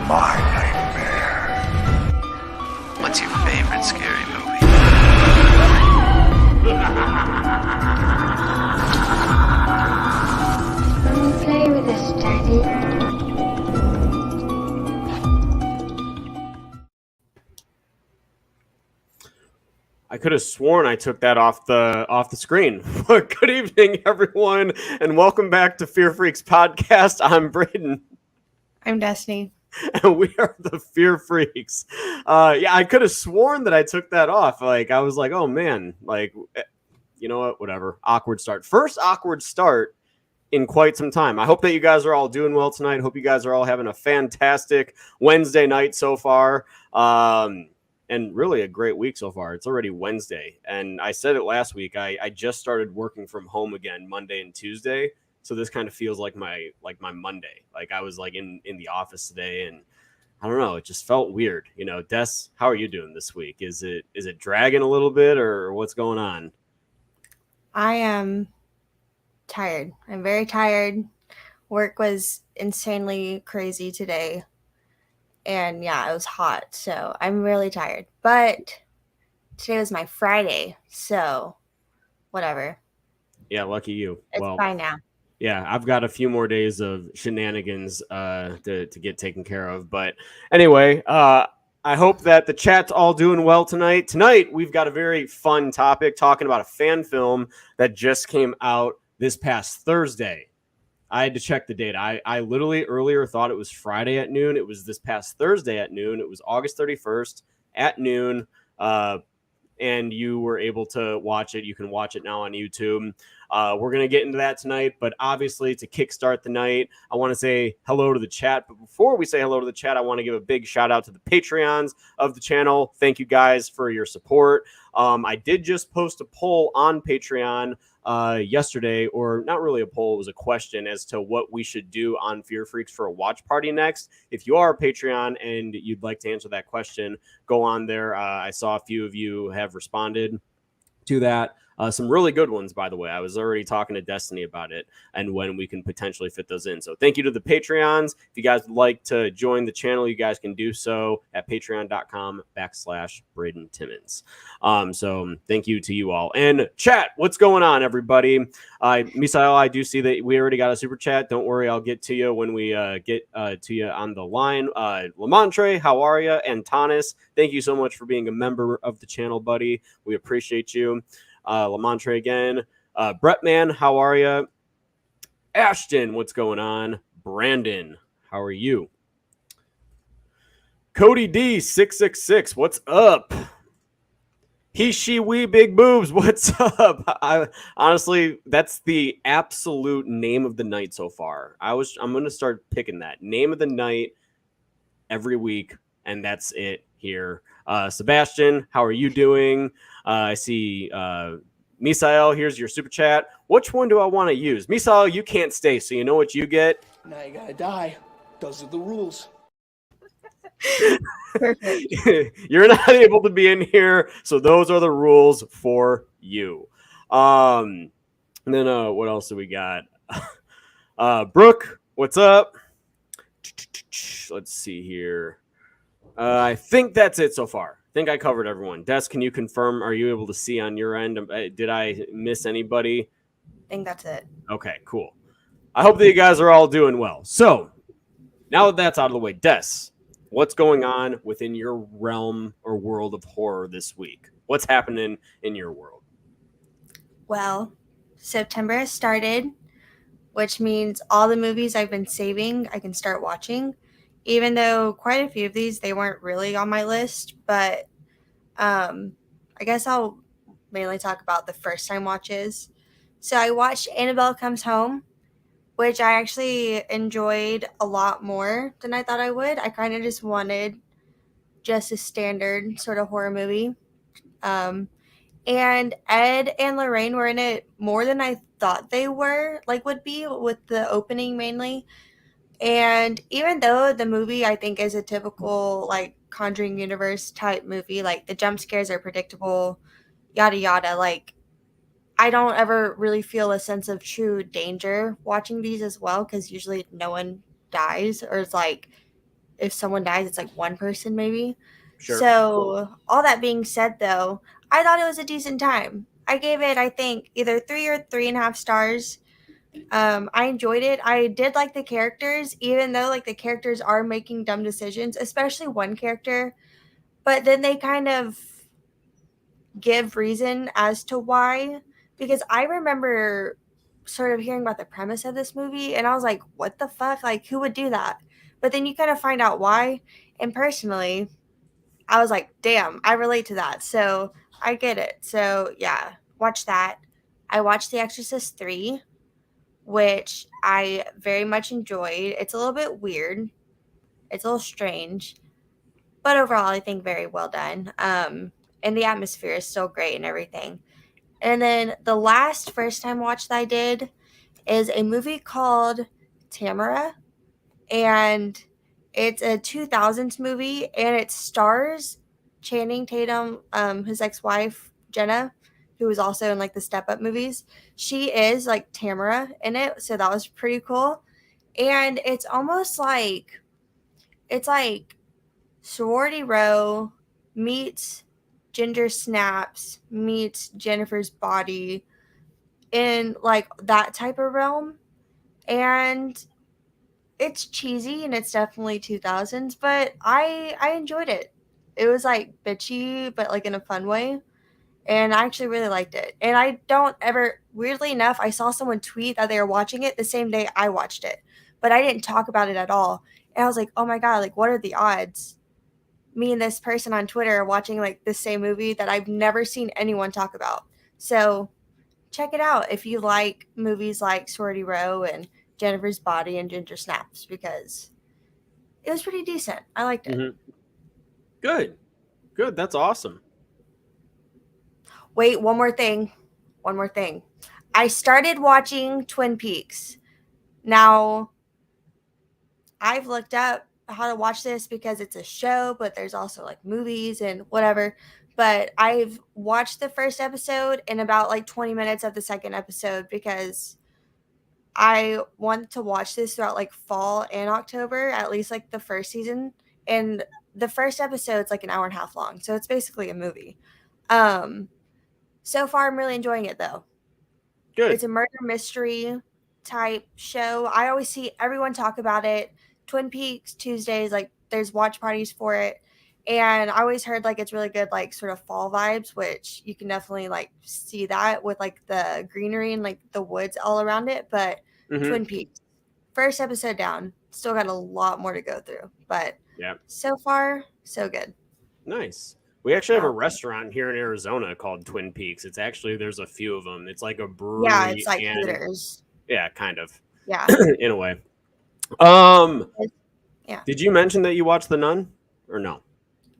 my nightmare. What's your favorite scary movie? Let me play with this, Daddy. I could have sworn I took that off the screen. Good evening, everyone, and welcome back to Fear Freaks podcast. I'm Braden. I'm Destiny. And we are the Fear Freaks. I could have sworn that I took that off. Like, I was like, oh man, like, you know what? Whatever. Awkward start. First awkward start in quite some time. I hope that you guys are all doing well tonight. Hope you guys are all having a fantastic Wednesday night so far. And really a great week so far. It's already Wednesday. And I said it last week. I just started working from home again Monday and Tuesday. So this kind of feels like my Monday. Like I was like in the office today, and I don't know, it just felt weird. You know, Des, how are you doing this week? Is it dragging a little bit, or what's going on? I am tired. I'm very tired. Work was insanely crazy today. And yeah, it was hot. So I'm really tired. But today was my Friday. So whatever. Yeah, lucky you. It's fine now. Yeah, I've got a few more days of shenanigans to get taken care of. But anyway, I hope that the chat's all doing well tonight. Tonight, we've got a very fun topic talking about a fan film that just came out this past Thursday. I had to check the date. I literally earlier thought it was Friday at noon. It was this past Thursday at noon. It was August 31st at noon. And you were able to watch it. You can watch it now on YouTube. We're going to get into that tonight, but obviously to kickstart the night, I want to say hello to the chat. But before we say hello to the chat, I want to give a big shout out to the Patreons of the channel. Thank you guys for your support. I did just post a poll on Patreon yesterday, or not really a poll, it was a question as to what we should do on Fear Freaks for a watch party next. If you are a Patreon and you'd like to answer that question, go on there. I saw a few of you have responded to that. Some really good ones, by the way. I was already talking to Destiny about it and when we can potentially fit those in. So thank you to the Patreons. If you guys would like to join the channel, you guys can do so at patreon.com/Braden Timmons. So thank you to you all. And chat, what's going on, everybody? Misael, I do see that we already got a super chat. Don't worry, I'll get to you when we get to you on the line. Lamontre, how are you? And Tanis, thank you so much for being a member of the channel, buddy. We appreciate you. Lamontre again. Brettman, how are you? Ashton, what's going on? Brandon, how are you? Cody D666, what's up? He, she, we, big boobs, what's up? Honestly, that's the absolute name of the night so far. I'm going to start picking that name of the night every week, and that's it here. Sebastian, how are you doing? I see Misael, here's your super chat. Which one do I want to use? Misael, you can't stay, so you know what you get? Now you gotta die. Those are the rules. Perfect. You're not able to be in here, so those are the rules for you. And then what else do we got? Brooke, what's up? Let's see here. I think that's it so far. I think I covered everyone. Des, can you confirm? Are you able to see on your end? Did I miss anybody? I think that's it. Okay, cool. I hope that you guys are all doing well. So now that that's out of the way, Des, what's going on within your realm or world of horror this week? What's happening in your world? Well, September has started, which means all the movies I've been saving, I can start watching. Even though quite a few of these, they weren't really on my list. But I guess I'll mainly talk about the first time watches. So I watched Annabelle Comes Home, which I actually enjoyed a lot more than I thought I would. I kind of just wanted just a standard sort of horror movie. And Ed and Lorraine were in it more than I thought they would be, with the opening mainly. And even though the movie, I think, is a typical, like, Conjuring universe type movie, like, the jump scares are predictable, yada yada, like, I don't ever really feel a sense of true danger watching these as well, because usually no one dies, or it's like if someone dies, it's like one person maybe. Sure. So all that being said, though, I thought it was a decent time. I gave it, I think, either 3 or 3.5 stars. I enjoyed it. I did like the characters, even though like the characters are making dumb decisions, especially one character. But then they kind of give reason as to why. Because I remember sort of hearing about the premise of this movie, and I was like, what the fuck? Like, who would do that? But then you kind of find out why. And personally, I was like, damn, I relate to that. So I get it. So yeah, watch that. I watched The Exorcist 3, which I very much enjoyed. It's a little bit weird. It's a little strange. But overall, I think very well done. And the atmosphere is still great and everything. And then the last first time watch that I did is a movie called Tamara. And it's a 2000s movie, and it stars Channing Tatum, his ex-wife, Jenna, who was also in like the Step Up movies. She is like Tamara in it, so that was pretty cool. And it's almost like it's like Sorority Row meets Ginger Snaps meets Jennifer's Body in like that type of realm. And it's cheesy and it's definitely 2000s, but I enjoyed it. It was like bitchy, but like in a fun way. And I actually really liked it. And I don't ever, weirdly enough, I saw someone tweet that they were watching it the same day I watched it, but I didn't talk about it at all. And I was like, oh my God, like, what are the odds? Me and this person on Twitter are watching like the same movie that I've never seen anyone talk about. So check it out if you like movies like Sorority Row and Jennifer's Body and Ginger Snaps, because it was pretty decent. I liked it. Mm-hmm. Good. That's awesome. Wait, one more thing. I started watching Twin Peaks. Now, I've looked up how to watch this because it's a show, but there's also like movies and whatever. But I've watched the first episode and about like 20 minutes of the second episode because I want to watch this throughout like fall and October, at least like the first season. And the first episode's like an hour and a half long. So it's basically a movie. So far I'm really enjoying it though. Good. It's a murder mystery type show. I always see everyone talk about it. Twin Peaks Tuesdays, like there's watch parties for it. And I always heard like it's really good, like sort of fall vibes, which you can definitely like see that with like the greenery and like the woods all around it. But Twin Peaks, first episode down, still got a lot more to go through. But yeah, so far, so good. Nice. We actually have a restaurant here in Arizona called Twin Peaks. It's actually, there's a few of them. It's like a brewery. Yeah, it's like Hooters. Yeah, kind of. Yeah. In a way. Yeah. Did you mention that you watched The Nun or no?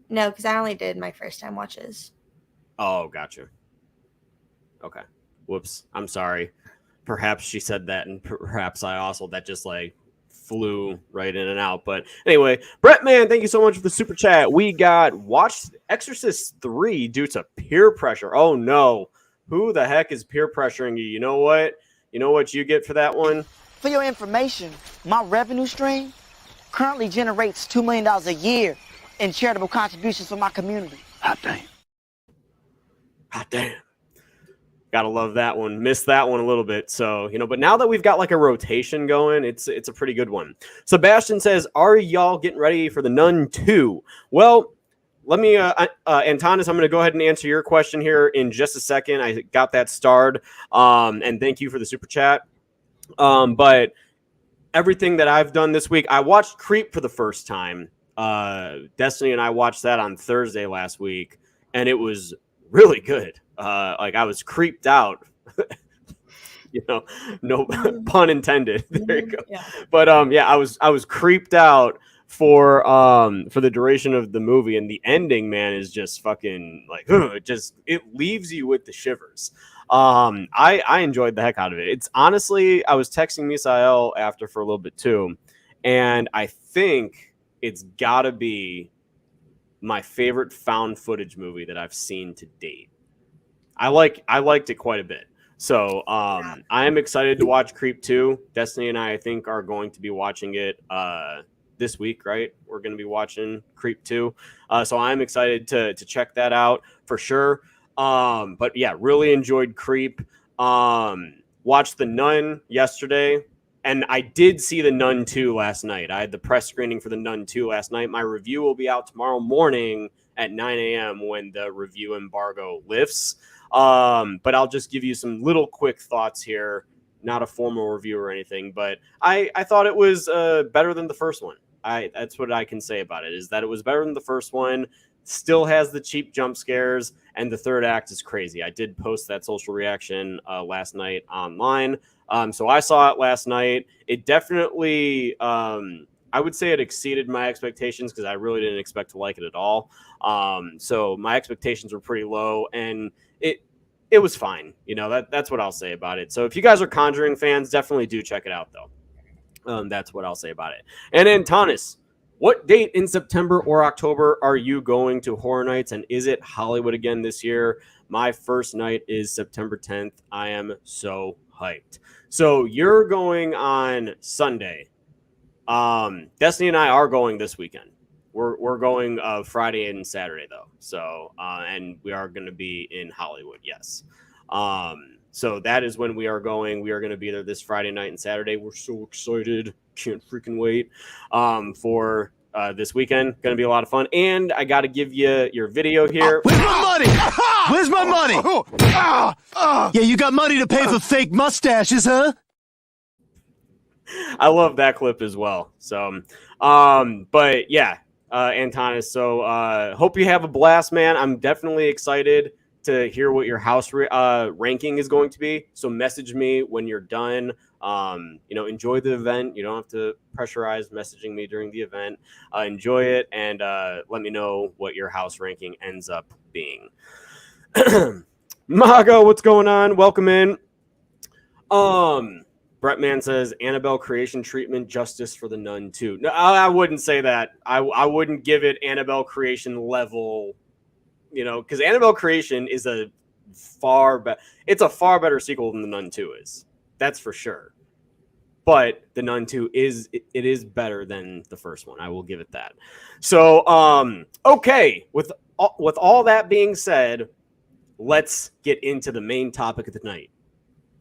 No, because I only did my first time watches. Oh, gotcha. Okay. Whoops. I'm sorry. Perhaps she said that, and perhaps I also, that just like flew right in and out. But anyway, Brett, man, thank you so much for the super chat. We got watched Exorcist 3 due to peer pressure. Oh, no. Who the heck is peer pressuring you? You know what? You know what you get for that one? For your information, my revenue stream currently generates $2 million a year in charitable contributions for my community. Hot damn. Hot damn. Gotta love that one. Missed that one a little bit. So, but now that we've got like a rotation going, it's a pretty good one. Sebastian says, are y'all getting ready for The Nun 2? Well, let me, Antanas, I'm going to go ahead and answer your question here in just a second. I got that starred. And thank you for the super chat. But everything that I've done this week, I watched Creep for the first time. Destiny and I watched that on Thursday last week, and it was really good. Like I was creeped out, no pun intended. There you go. Yeah. But I was creeped out for the duration of the movie, and the ending, man, is just fucking like, it leaves you with the shivers. I enjoyed the heck out of it. It's honestly, I was texting Misael after for a little bit too, and I think it's gotta be my favorite found footage movie that I've seen to date. I liked it quite a bit. So I am excited to watch Creep 2. Destiny and I think, are going to be watching it this week, right? We're going to be watching Creep 2. So I'm excited to check that out for sure. But yeah, really enjoyed Creep. Watched The Nun yesterday. And I did see The Nun 2 last night. I had the press screening for The Nun 2 last night. My review will be out tomorrow morning at 9 a.m. when the review embargo lifts. But I'll just give you some little quick thoughts here. Not a formal review or anything, but I thought it was better than the first one. That's what I can say about it, is that it was better than the first one. Still has the cheap jump scares, and the third act is crazy. I did post that social reaction last night online. So I saw it last night. It definitely, I would say it exceeded my expectations because I really didn't expect to like it at all. So my expectations were pretty low, and it was fine. You know, that's what I'll say about it. So if you guys are Conjuring fans, definitely do check it out, though. That's what I'll say about it. And then, Tanis, what date in September or October are you going to Horror Nights, and is it Hollywood again this year? My first night is September 10th. I am so hyped. So you're going on Sunday. Destiny and I are going this weekend. We're going Friday and Saturday though. So and we are going to be in Hollywood. Yes. So that is when we are going. We are going to be there this Friday night and Saturday. We're so excited. Can't freaking wait for this weekend. Going to be a lot of fun. And I got to give you your video here. Where's my money? Where's my money? Yeah, you got money to pay for fake mustaches, huh? I love that clip as well. So, but yeah, Antonis. So, hope you have a blast, man. I'm definitely excited to hear what your house ranking is going to be. So message me when you're done. Enjoy the event. You don't have to pressurize messaging me during the event. Enjoy it and let me know what your house ranking ends up being. Mago, what's going on? Welcome in. Brettman says Annabelle creation treatment justice for the Nun too. No, I wouldn't say that. I wouldn't give it Annabelle creation level. Because Annabelle Creation is a far better sequel than The Nun 2 is. That's for sure. But The Nun 2 is better than the first one. I will give it that. So, okay. With all that being said, let's get into the main topic of the night.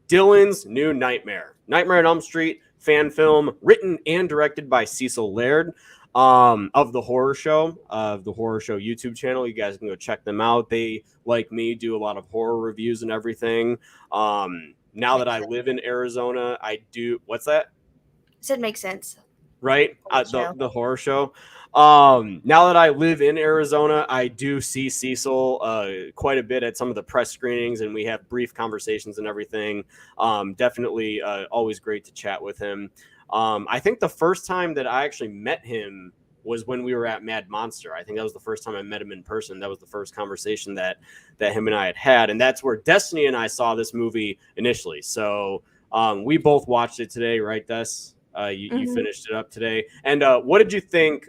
Dylan's New Nightmare. Nightmare on Elm Street fan film written and directed by Cecil Laird. Of the horror show YouTube channel. You guys can go check them out. They, like me, do a lot of horror reviews and everything. Now that I live in Arizona, I do. What's that? So it makes sense. Right? The horror show. Now that I live in Arizona, I do see Cecil quite a bit at some of the press screenings, and we have brief conversations and everything. Definitely always great to chat with him. I think the first time that I actually met him was when we were at Mad Monster. I think that was the first time I met him in person. That was the first conversation that him and I had. And that's where Destiny and I saw this movie initially. So we both watched it today, right, Des? You finished it up today. And what did you think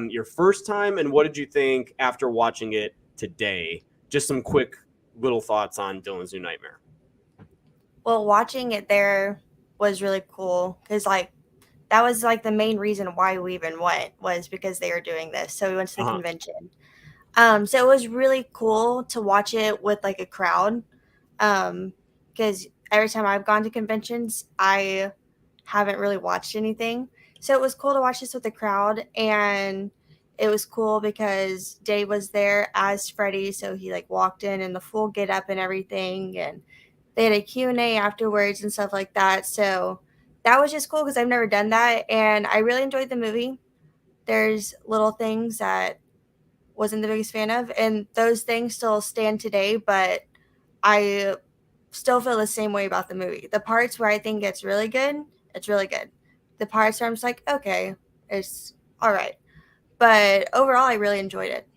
your first time, and what did you think after watching it today? Just some quick little thoughts on Dylan's New Nightmare. Well, watching it there was really cool because, that was the main reason why we even went, was because they were doing this. So we went to the convention. So it was really cool to watch it with a crowd. Because every time I've gone to conventions, I haven't really watched anything. So it was cool to watch this with the crowd. And it was cool because Dave was there as Freddy. So he walked in the full get up and everything. And they had a Q&A afterwards and stuff like that. So that was just cool because I've never done that, and I really enjoyed the movie. There's little things that wasn't the biggest fan of, and those things still stand today, but I still feel the same way about the movie. The parts where I think it's really good. The parts where I'm just okay, it's all right. But overall, I really enjoyed it.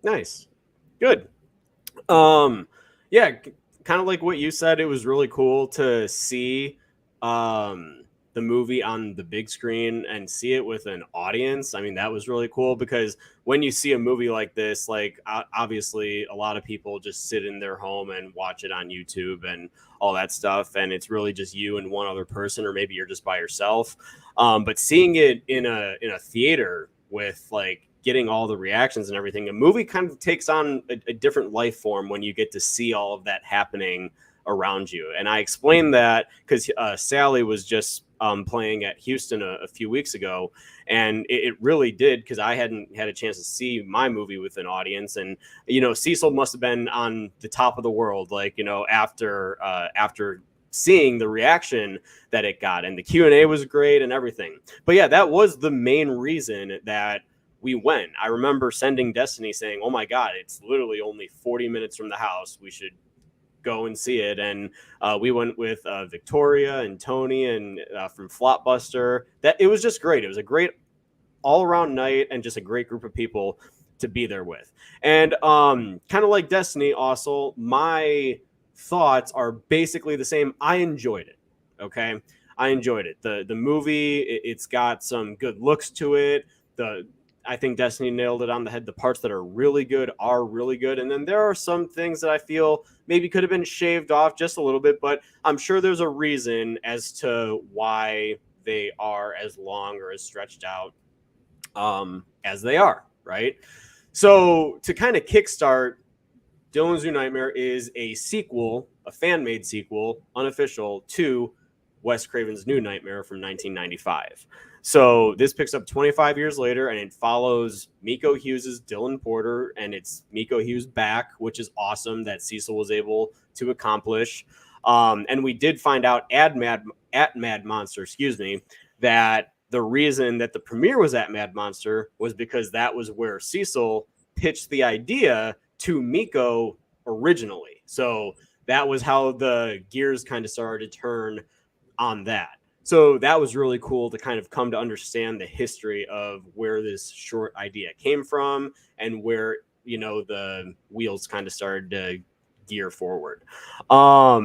Nice. Good. Yeah, kind of like what you said, it was really cool to see the movie on the big screen and see it with an audience, I mean, that was really cool, because when you see a movie like this, like obviously a lot of people just sit in their home and watch it on YouTube and all that stuff, and it's really just you and one other person, or maybe you're just by yourself. But seeing it in a theater with like getting all the reactions and everything, a movie kind of takes on a different life form when you get to see all of that happening around you. And I explained that because Sally was just playing at Houston a few weeks ago, and it really did, because I hadn't had a chance to see my movie with an audience. And Cecil must have been on the top of the world, like after seeing the reaction that it got, and the Q&A was great and everything. But yeah, that was the main reason that we went. I remember sending Destiny saying, "Oh my God, it's literally only 40 minutes from the house. We should go and see it." And we went with Victoria and Tony and from Flopbuster. That it was just great. It was a great all-around night and just a great group of people to be there with. And kind of like Destiny, also, my thoughts are basically the same. I enjoyed it. Okay, I enjoyed it. The movie, it's got some good looks to it. I think Destiny nailed it on the head. The parts that are really good, and then there are some things that I feel maybe could have been shaved off just a little bit, but I'm sure there's a reason as to why they are as long or as stretched out as they are, right? So to kind of kickstart, Dylan's New Nightmare is a sequel, a fan-made sequel, unofficial, to Wes Craven's New Nightmare from 1995. So this picks up 25 years later, and it follows Miko Hughes' Dylan Porter, and it's Miko Hughes back, which is awesome that Cecil was able to accomplish. And we did find out at Mad Monster, that the reason that the premiere was at Mad Monster was because that was where Cecil pitched the idea to Miko originally. So that was how the gears kind of started to turn on that. So that was really cool to kind of come to understand the history of where this short idea came from and where, the wheels kind of started to gear forward. So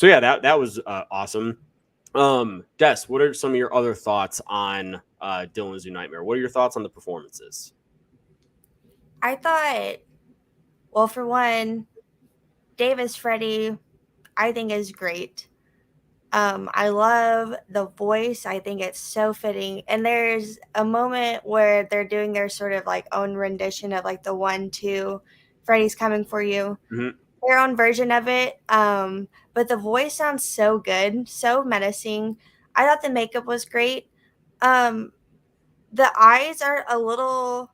yeah, that was awesome. Des, what are some of your other thoughts on Dylan's New Nightmare? What are your thoughts on the performances? I thought, well, for one, Davis Freddy, I think is great. I love the voice. I think it's so fitting. And there's a moment where they're doing their sort of like own rendition of like the 1-2, Freddy's coming for you. Mm-hmm. Their own version of it. But the voice sounds so good, so menacing. I thought the makeup was great. The eyes are a little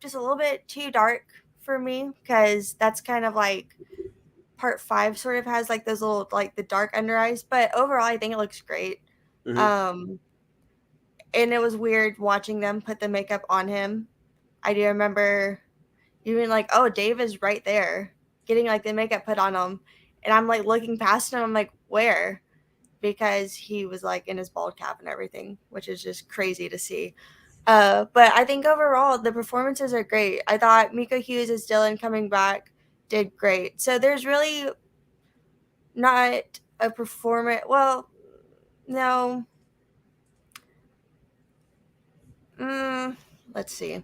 just a little bit too dark for me, because that's kind of like part 5 sort of has like those little like the dark under eyes, but overall I think it looks great. Mm-hmm. And it was weird watching them put the makeup on him. I do remember even like, oh, Dave is right there getting like the makeup put on him, and I'm like looking past him, I'm like, where? Because he was like in his bald cap and everything, which is just crazy to see. But I think overall the performances are great. I thought Miko Hughes as Dylan coming back did great. So there's really not a performance. Well, no. Let's see.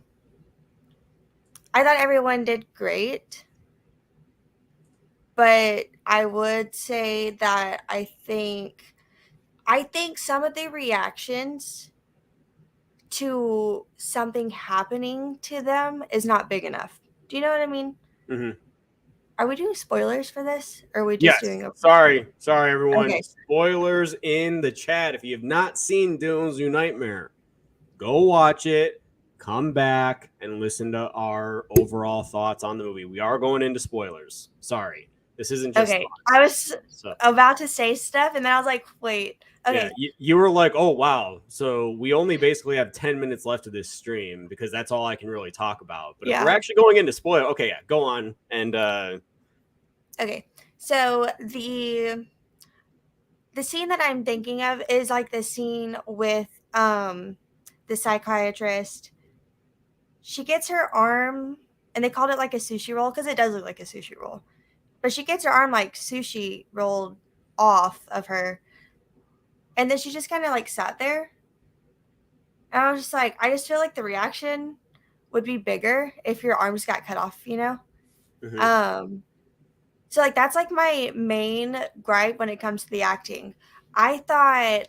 I thought everyone did great, but I would say that I think some of the reactions to something happening to them is not big enough. Do you know what I mean? Mm-hmm. Are we doing spoilers for this? Or are we just doing a... Sorry, everyone. Okay. Spoilers in the chat. If you have not seen Dylan's New Nightmare, go watch it, come back, and listen to our overall thoughts on the movie. We are going into spoilers. Sorry. This isn't just... Okay. I was about to say stuff, and then I was like, wait. Okay. Yeah, you were like, oh, wow. So we only basically have 10 minutes left of this stream because that's all I can really talk about. But if we're actually going into spoil, okay, yeah, go on. And okay. So the scene that I'm thinking of is like the scene with the psychiatrist. She gets her arm, and they called it like a sushi roll because it does look like a sushi roll. But she gets her arm like sushi rolled off of her. And then she just kind of like sat there. And I was just like, I just feel like the reaction would be bigger if your arms got cut off, you know? Mhm. So like that's like my main gripe when it comes to the acting. I thought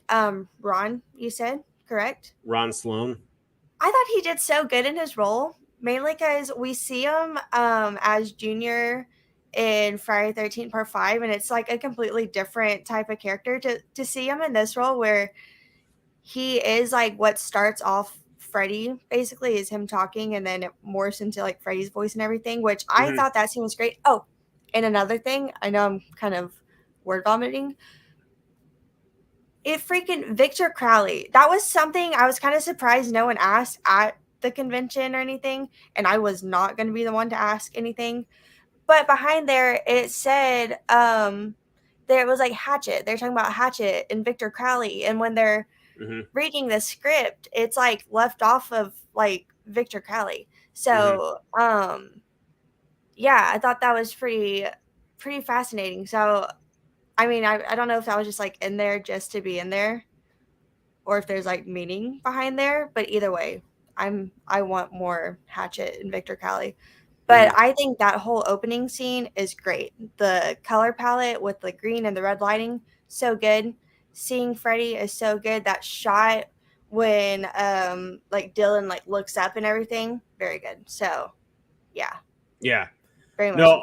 Ron, you said, correct? Ron Sloan. I thought he did so good in his role, mainly because we see him as Junior in Friday 13th Part 5, and it's like a completely different type of character to see him in this role where he is like what starts off Freddy basically is him talking, and then it morphs into like Freddy's voice and everything, which I Mhm. thought that scene was great. Oh, and another thing, I know I'm kind of word vomiting. It freaking Victor Crowley. That was something I was kind of surprised no one asked at the convention or anything, and I was not going to be the one to ask anything. But behind there, it said there was like Hatchet. They're talking about Hatchet and Victor Crowley, and when they're Mhm. reading the script, it's like left off of like Victor Crowley. Mhm. So yeah, I thought that was pretty fascinating. So I mean, I don't know if that was just like in there just to be in there or if there's like meaning behind there, but either way, I want more Hatchet and Victor Crowley. But Mhm. I think that whole opening scene is great. The color palette with the green and the red lighting, so good. Seeing Freddy is so good. That shot when like Dylan like looks up and everything, very good. So yeah, Yeah. very much No,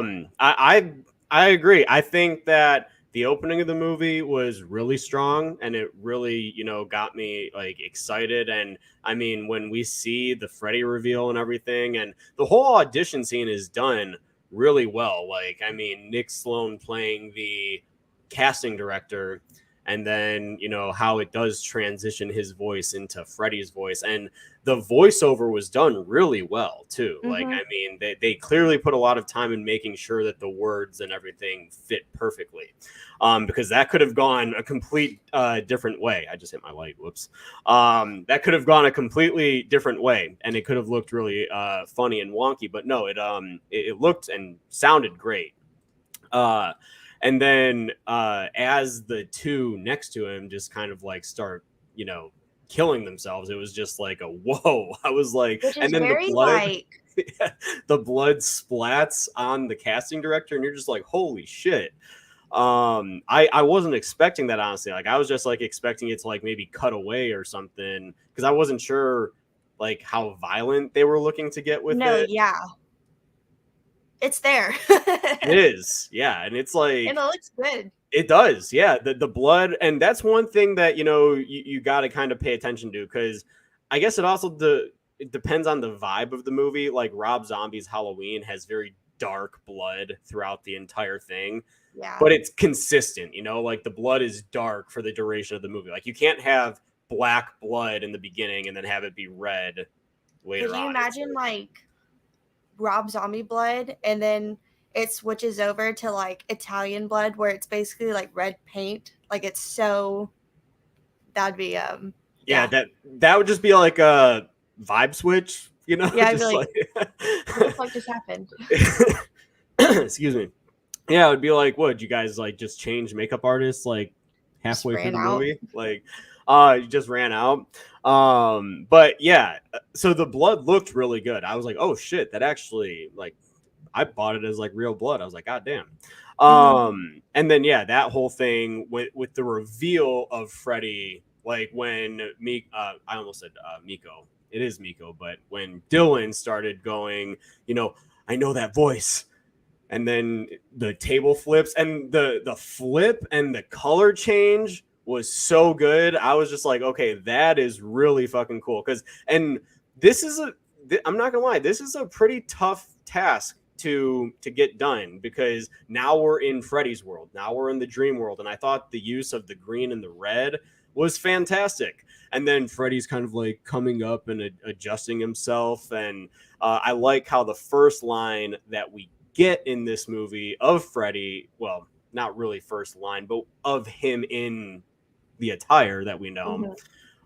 enjoyed. I agree. I think that the opening of the movie was really strong, and it really, got me like excited. And I mean, when we see the Freddy reveal and everything, and the whole audition scene is done really well. Like, I mean, Nick Sloan playing the casting director, and then how it does transition his voice into Freddy's voice, and the voiceover was done really well too. Like, Mm-hmm. I mean, they clearly put a lot of time in making sure that the words and everything fit perfectly, because that could have gone a complete different way. I just hit my light. Whoops. That could have gone a completely different way, and it could have looked really funny and wonky. But no, it looked and sounded great. Uh, and then as the two next to him just kind of like start, killing themselves, it was just like a whoa. I was like, Which and is then the very blood, like the blood splats on the casting director, and you're just like, holy shit. I wasn't expecting that, honestly. Like, I was just like expecting it to like maybe cut away or something, because I wasn't sure like how violent they were looking to get with no, it. yeah, it's there, It is, yeah, and it's and like, it looks good. it does, yeah. The blood, and that's one thing that you got to kind of pay attention to, because I guess it depends on the vibe of the movie. Like, Rob Zombie's Halloween has very dark blood throughout the entire thing, Yeah. but it's consistent. Like, the blood is dark for the duration of the movie. Like, you can't have black blood in the beginning and then have it be red Could later you on. It's imagine like Rob Zombie blood and then it switches over to like Italian blood where it's basically like red paint? Like it's so that'd be yeah, yeah. that would just be like a vibe switch, Yeah, I'd be just like, like what the fuck just happened? excuse me. Yeah, it would be like, what, you guys like just change makeup artists like Just halfway through ran the out. movie? Like, you just ran out. But yeah, so the blood looked really good. I was like, oh shit, that actually, like, I bought it as like real blood. I was like, god damn. Mm-hmm. And then yeah, that whole thing with the reveal of Freddy, like when I almost said Miko. It is Miko, but when Dylan started going, I know that voice, and then the table flips, and the flip and the color change was so good. I was just like, okay, that is really fucking cool. And this is I'm not gonna lie, this is a pretty tough task to get done, because now we're in Freddy's world, now we're in the dream world, and I thought the use of the green and the red was fantastic. And then Freddy's kind of like coming up and adjusting himself, and I like how the first line that we get in this movie of Freddy, well, not really first line, but of him in the attire that we know, Mm-hmm.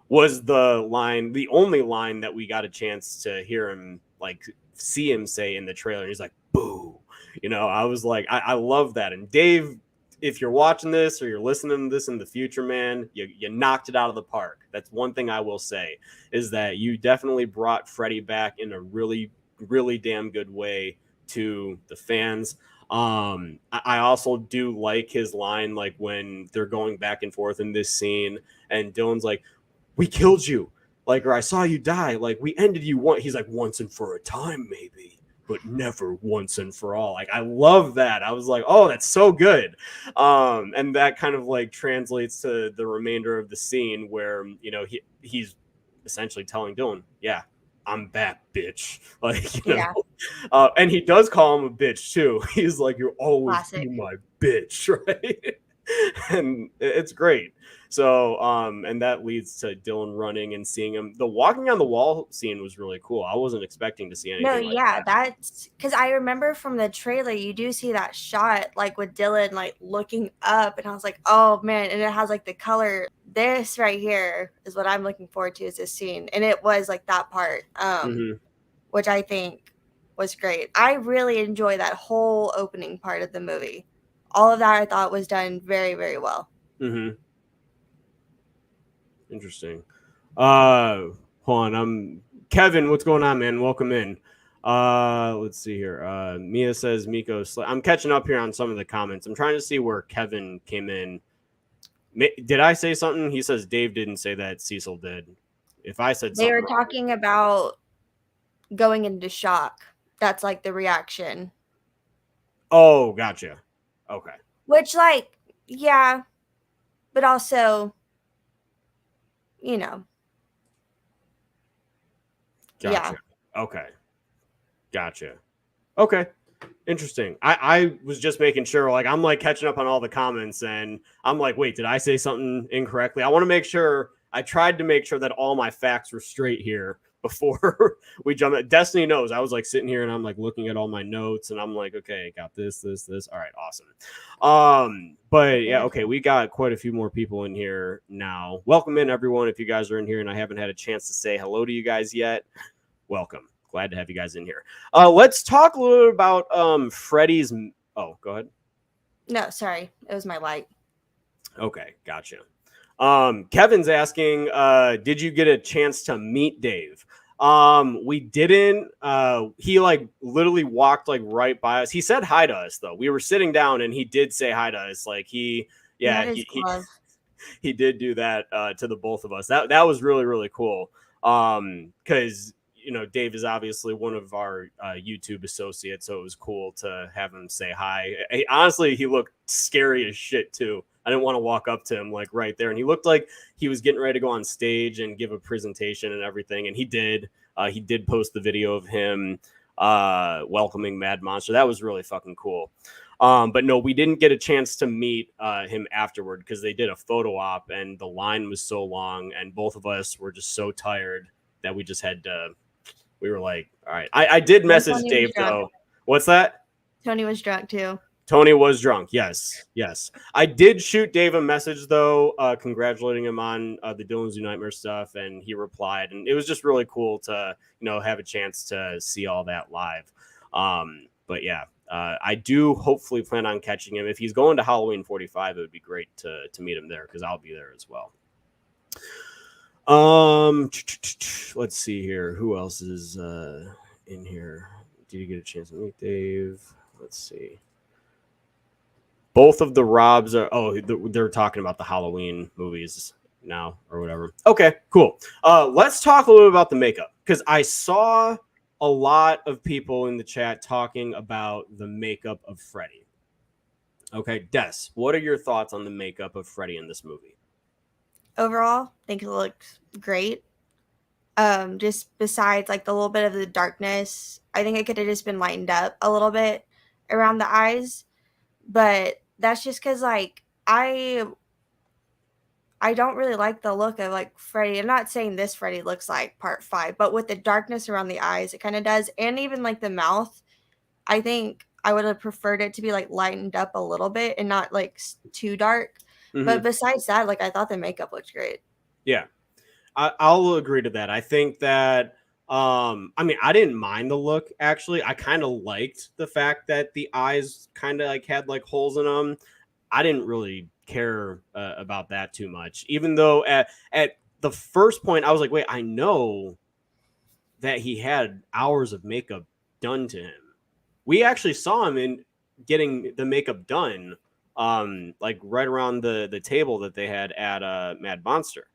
was the only line that we got a chance to hear him, like, see him say in the trailer. He's like, boo. I was like, I love that. And Dave if you're watching this or you're listening to this in the future, man, you knocked it out of the park. That's one thing I will say, is that you definitely brought Freddy back in a really, really damn good way to the fans. I also do like his line, like when they're going back and forth in this scene, and Dylan's like, "We killed you," like, or "I saw you die," like, "We ended you once." He's like, "Once and for a time, maybe, but never once and for all." Like, I love that. I was like, oh, that's so good. And that kind of like translates to the remainder of the scene where, you know, he's essentially telling Dylan, "Yeah, I'm back, bitch." Like, you know, and he does call him a bitch too. He's like, "You'll always be my bitch," right? And it's great. So, and that leads to Dylan running and seeing him. The walking on the wall scene was really cool. I wasn't expecting to see anything. No, like yeah, that. that's because I remember from the trailer, you do see that shot like with Dylan like looking up, and I was like, oh man, and it has like the color. This right here is what I'm looking forward to, is this scene, and it was like that part, which I think was great. I really enjoy that whole opening part of the movie. All of that I thought was done very, very well. Interesting. Hold on. Kevin. What's going on, man? Welcome in. Let's see here. Mia says Miko. I'm catching up here on some of the comments. I'm trying to see where Kevin came in. Did I say something? He says Dave didn't say that. Cecil did. If I said They something, were talking about going into shock. That's like the reaction. Oh, gotcha. Okay. Which, like, yeah, but also, you know. Gotcha. Yeah. Okay. Gotcha. Okay. Interesting. I was just making sure, like, I'm like catching up on all the comments, and I'm like, wait, did I say something incorrectly? I want to make sure. I tried to make sure that all my facts were straight here before we jump in. Destiny knows. I was like sitting here and I'm like looking at all my notes, and I'm like, okay, got this. All right, awesome. But yeah, okay, we got quite a few more people in here now. Welcome in, everyone. If you guys are in here and I haven't had a chance to say hello to you guys yet, welcome. Glad to have you guys in here. Let's talk a little bit about Freddy's. Oh, go ahead. No, sorry. It was my light. Okay, gotcha. Kevin's asking, did you get a chance to meet Dave? We didn't. He like literally walked like right by us. He said hi to us though. We were sitting down and he did say hi to us. Like he did do that to the both of us. That was really, really cool. Because you know, Dave is obviously one of our YouTube associates, so it was cool to have him say hi. Honestly, he looked scary as shit too. I didn't want to walk up to him like right there, and he looked like he was getting ready to go on stage and give a presentation and everything, and he did. He did post the video of him welcoming Mad Monster. That was really fucking cool. But no, we didn't get a chance to meet him afterward because they did a photo op and the line was so long, and both of us were just so tired that we just had to. We were like, all right. I did message Dave though. What's that? Tony was drunk too. Tony was drunk. Yes. I did shoot Dave a message though, congratulating him on the Dylansnewnightmare stuff, and he replied, and it was just really cool to have a chance to see all that live. But yeah, I do hopefully plan on catching him if he's going to Halloween 45. It would be great to meet him there because I'll be there as well. Let's see here. Who else is in here? Did you get a chance to meet Dave? Let's see. Both of the Robs are. Oh, they're talking about the Halloween movies now or whatever. Okay, cool. Let's talk a little bit about the makeup because I saw a lot of people in the chat talking about the makeup of Freddy. Okay, Des, what are your thoughts on the makeup of Freddy in this movie? Overall, I think it looks great. Just besides like the little bit of the darkness, I think it could have just been lightened up a little bit around the eyes. But that's just because like I don't really like the look of like Freddy. I'm not saying this Freddy looks like part 5, but with the darkness around the eyes, it kind of does. And even like the mouth, I think I would have preferred it to be like lightened up a little bit and not like too dark. Mm-hmm. But besides that, like I thought the makeup looked great. Yeah, I'll agree to that. I think that, I mean, I didn't mind the look actually. I kind of liked the fact that the eyes kind of like had like holes in them. I didn't really care about that too much, even though at the first point I was like, wait, I know that he had hours of makeup done to him. We actually saw him in getting the makeup done, like right around the table that they had at Mad Monster.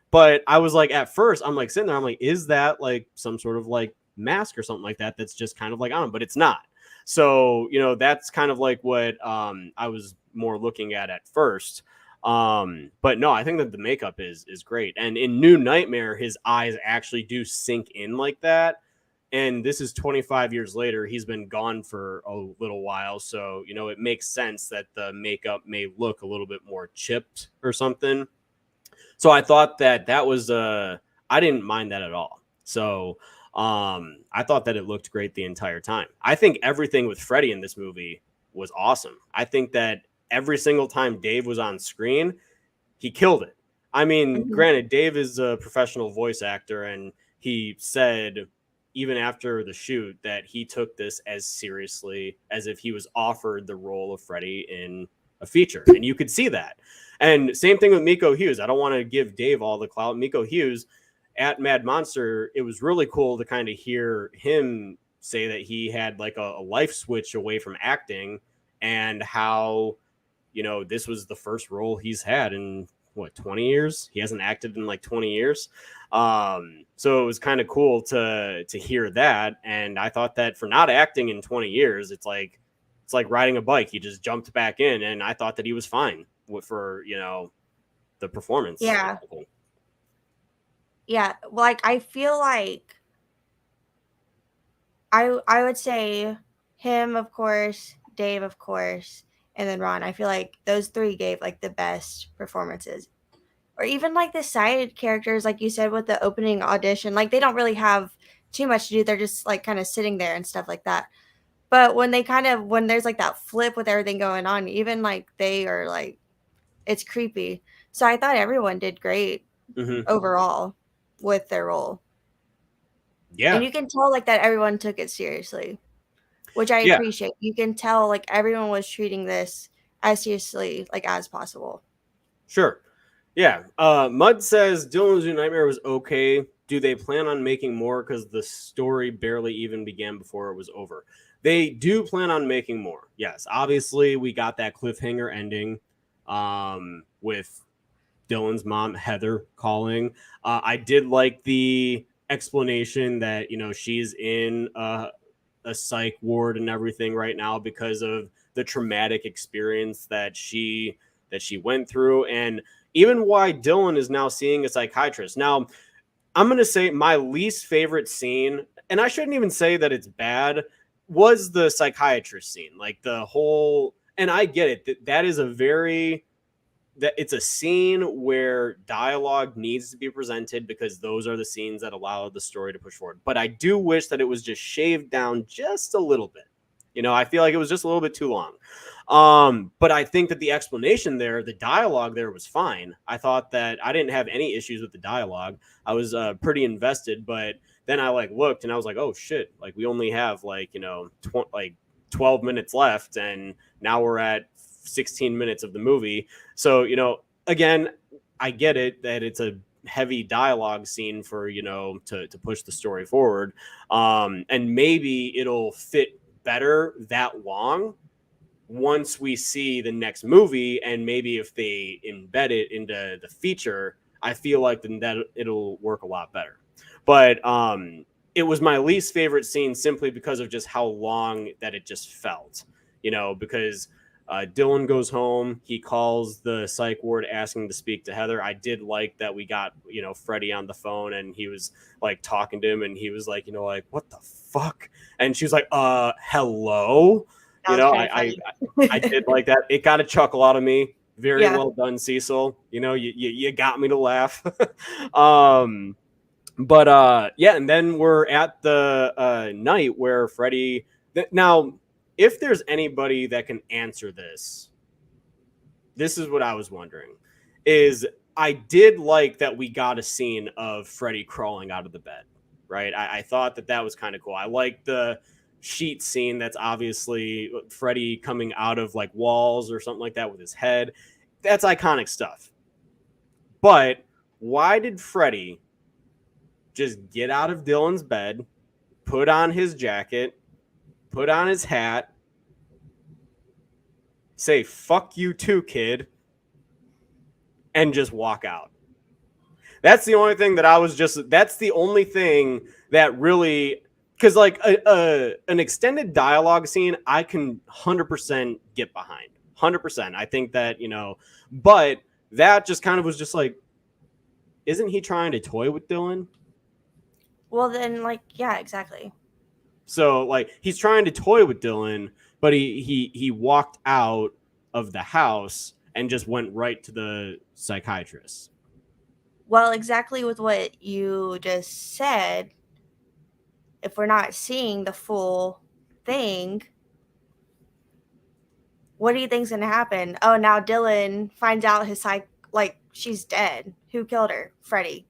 But I was like, at first, I'm like sitting there, I'm like, is that like some sort of like mask or something like that that's just kind of like on him? But it's not. So, that's kind of like what I was more looking at first. But no, I think that the makeup is great. And in New Nightmare, his eyes actually do sink in like that. And this is 25 years later. He's been gone for a little while. So, it makes sense that the makeup may look a little bit more chipped or something. So I thought that was I didn't mind that at all. So I thought that it looked great the entire time. I think everything with Freddy in this movie was awesome. I think that every single time Dave was on screen, he killed it. I mean, granted, Dave is a professional voice actor, and he said even after the shoot that he took this as seriously as if he was offered the role of Freddy in a feature. And you could see that. And same thing with Miko Hughes. I don't want to give Dave all the clout. Miko Hughes at Mad Monster, it was really cool to kind of hear him say that he had like a life switch away from acting, and how, this was the first role he's had in 20 years. He hasn't acted in like 20 years. So it was kind of cool to hear that. And I thought that for not acting in 20 years, it's like riding a bike. He just jumped back in, and I thought that he was fine for the performance. Yeah, like I feel like I would say him, of course, Dave, of course, and then Ron. I feel like those three gave like the best performances. Or even like the side characters, like you said, with the opening audition, like they don't really have too much to do. They're just like kind of sitting there and stuff like that. But when there's like that flip with everything going on, even like they are like, it's creepy. So I thought everyone did great overall with their role. Yeah. And you can tell like that everyone took it seriously, which I appreciate. You can tell like everyone was treating this as seriously like as possible. Sure. Yeah. Mud says Dylansnewnightmare was okay. Do they plan on making more? Because the story barely even began before it was over. They do plan on making more. Yes. Obviously, we got that cliffhanger ending with Dylan's mom, Heather, calling. I did like the explanation that, she's in a psych ward and everything right now because of the traumatic experience that she went through, and even why Dylan is now seeing a psychiatrist. Now, I'm going to say my least favorite scene, and I shouldn't even say that it's bad, was the psychiatrist scene. Like the whole, and I get it, that is it's a scene where dialogue needs to be presented because those are the scenes that allow the story to push forward. But I do wish that it was just shaved down just a little bit. I feel like it was just a little bit too long. But I think that the explanation there, the dialogue there was fine. I thought that I didn't have any issues with the dialogue. I was pretty invested, but then I looked and I was like, oh shit, we only have 12 minutes left, and now we're at 16 minutes of the movie. So, again, I get it that it's a heavy dialogue scene for, to push the story forward. And maybe it'll fit better that long once we see the next movie, and maybe if they embed it into the feature, I feel like then that it'll work a lot better. But it was my least favorite scene simply because of just how long that it just felt, because Dylan goes home, he calls the psych ward asking to speak to Heather. I did like that we got, Freddie on the phone, and he was talking to him, and he was what the fuck? And she was like, hello. I did like that. It got a chuckle out of me. Very well done, Cecil. You got me to laugh. But and then we're at the night where Freddie. Now, if there's anybody that can answer this is what I was wondering. Is I did like that we got a scene of Freddie crawling out of the bed. Right. I thought that was kind of cool. I liked the sheet scene that's obviously Freddy coming out of like walls or something like that with his head. That's iconic stuff. But why did Freddy just get out of Dylan's bed, put on his jacket, put on his hat, say, fuck you too, kid, and just walk out? That's the only thing that that's the only thing that really, because like an extended dialogue scene, I can 100% get behind. 100%. I think that, but that just kind of was just like, isn't he trying to toy with Dylan? Well, then, like, yeah, exactly. So, like, he's trying to toy with Dylan, but he walked out of the house and just went right to the psychiatrist. Well, exactly with what you just said, if we're not seeing the full thing, what do you think's going to happen? Oh, now Dylan finds out she's dead. Who killed her? Freddy.